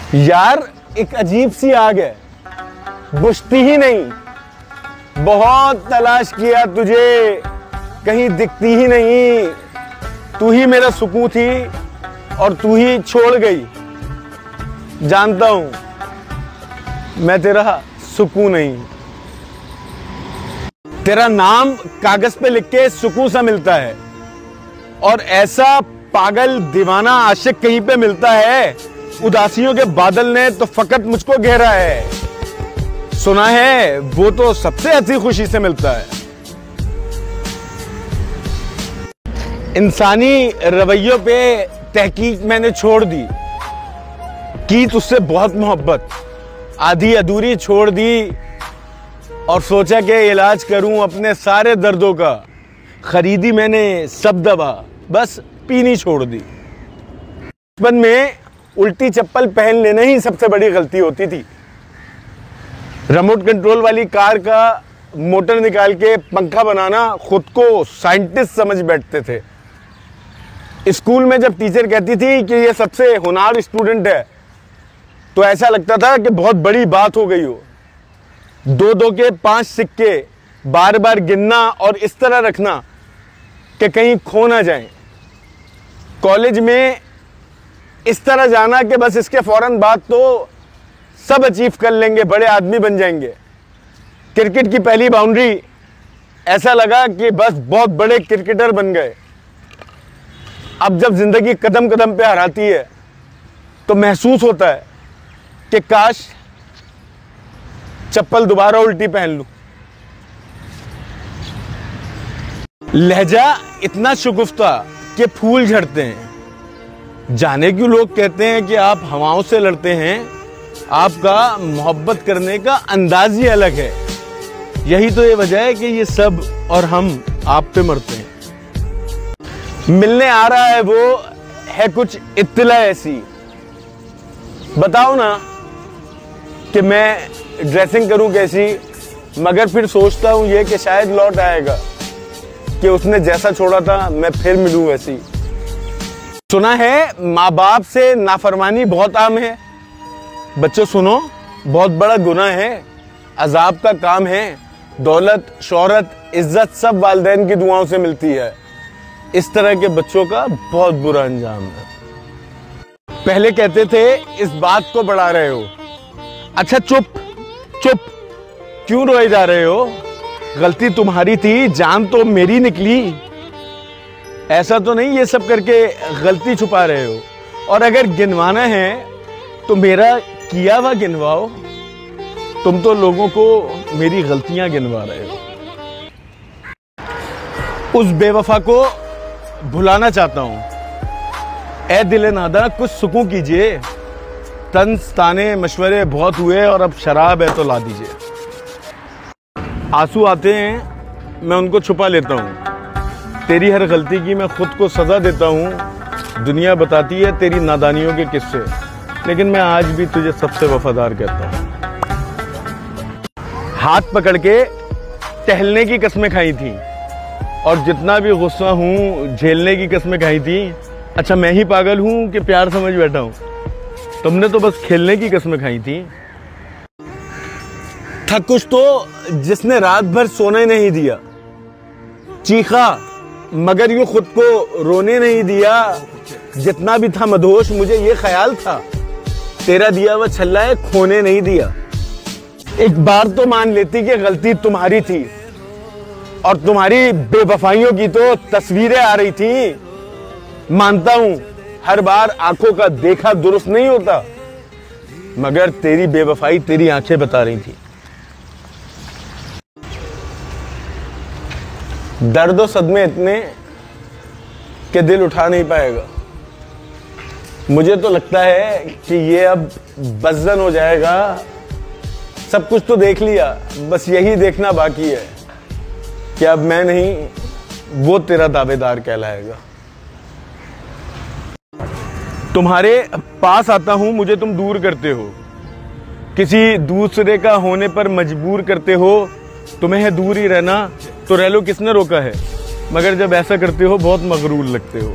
यार एक अजीब सी आग है, बुझती ही नहीं। बहुत तलाश किया तुझे, कहीं दिखती ही नहीं। तू ही मेरा सुकून थी और तू ही छोड़ गई। जानता हूं मैं तेरा सुकून नहीं। तेरा नाम कागज पे लिख के सुकून सा मिलता है, और ऐसा पागल दीवाना आशिक कहीं पे मिलता है। उदासियों के बादल ने तो फकत मुझको घेरा है। सुना है वो तो सबसे अच्छी खुशी से मिलता है। इंसानी रवैयों पे तहकीक मैंने छोड़ दी, की तुझसे बहुत मोहब्बत, आधी अधूरी छोड़ दी, और सोचा कि इलाज करूं अपने सारे दर्दों का। खरीदी मैंने सब दवा, बस पीनी छोड़ दी। बचपन में उल्टी चप्पल पहन लेना ही सबसे बड़ी गलती होती थी। रिमोट कंट्रोल वाली कार का मोटर निकाल के पंखा बनाना खुद को साइंटिस्ट समझ बैठते थे। स्कूल में जब टीचर कहती थी कि ये सबसे होनहार स्टूडेंट है, तो ऐसा लगता था कि बहुत बड़ी बात हो गई हो। 2-2 के 5 सिक्के बार बार गिनना और इस तरह रखना कि कहीं खो ना जाए। कॉलेज में इस तरह जाना कि बस इसके फौरन बाद तो सब अचीव कर लेंगे, बड़े आदमी बन जाएंगे। क्रिकेट की पहली बाउंड्री, ऐसा लगा कि बस बहुत बड़े क्रिकेटर बन गए। अब जब जिंदगी कदम कदम पे हराती है तो महसूस होता है कि काश चप्पल दोबारा उल्टी पहन लूं। लहजा इतना शुगुफ्ता कि फूल झड़ते हैं। जाने क्यों लोग कहते हैं कि आप हवाओं से लड़ते हैं। आपका मोहब्बत करने का अंदाज ही अलग है। यही तो ये वजह है कि ये सब और हम आप पे मरते हैं। मिलने आ रहा है वो, है कुछ इत्तला ऐसी। बताओ ना कि मैं ड्रेसिंग करूं कैसी, मगर फिर सोचता हूं ये कि शायद लौट आएगा, कि उसने जैसा छोड़ा था मैं फिर मिलूं वैसी। सुना है माँ बाप से नाफरमानी बहुत आम है। बच्चों सुनो, बहुत बड़ा गुनाह है, अजाब का काम है। दौलत, शोहरत, इज्जत सब वालिदैन की दुआओं से मिलती है। इस तरह के बच्चों का बहुत बुरा अंजाम है। पहले कहते थे इस बात को बढ़ा रहे हो। अच्छा चुप चुप, क्यों रोए जा रहे हो? गलती तुम्हारी थी, जान तो मेरी निकली। ऐसा तो नहीं ये सब करके गलती छुपा रहे हो। और अगर गिनवाना है तो मेरा किया हुआ गिनवाओ। तुम तो लोगों को मेरी गलतियां गिनवा रहे हो। उस बेवफा को भुलाना चाहता हूं। ऐ दिले नादा कुछ सुकून कीजिए। तंज ताने मशवरे बहुत हुए और अब शराब है तो ला दीजिए। आंसू आते हैं, मैं उनको छुपा लेता हूं। तेरी हर गलती की मैं खुद को सजा देता हूं। दुनिया बताती है तेरी नादानियों के किस्से, लेकिन मैं आज भी तुझे सबसे वफादार कहता हूं। हाथ पकड़ के टहलने की कसमें खाई थी, और जितना भी गुस्सा हूं झेलने की कसमें खाई थी। अच्छा मैं ही पागल हूं कि प्यार समझ बैठा हूं? तुमने तो बस खेलने की कसमें खाई थी। था कुछ तो जिसने रात भर सोने नहीं दिया, चीखा मगर यूं खुद को रोने नहीं दिया। जितना भी था मदहोश मुझे ये ख्याल था, तेरा दिया हुआ छल्ला है खोने नहीं दिया। एक बार तो मान लेती कि गलती तुम्हारी थी, और तुम्हारी बेवफाइयों की तो तस्वीरें आ रही थी। मानता हूं हर बार आंखों का देखा दुरुस्त नहीं होता, मगर तेरी बेवफाई तेरी आंखें बता रही थी। दर्द और सदमे इतने कि दिल उठा नहीं पाएगा। मुझे तो लगता है कि ये अब बज़्ज़न हो जाएगा। सब कुछ तो देख लिया, बस यही देखना बाकी है कि अब मैं नहीं वो तेरा दावेदार कहलाएगा। तुम्हारे पास आता हूं, मुझे तुम दूर करते हो। किसी दूसरे का होने पर मजबूर करते हो। तुम्हें है दूर ही रहना तो रह लो, किसने रोका है? मगर जब ऐसा करते हो बहुत मगरूर लगते हो।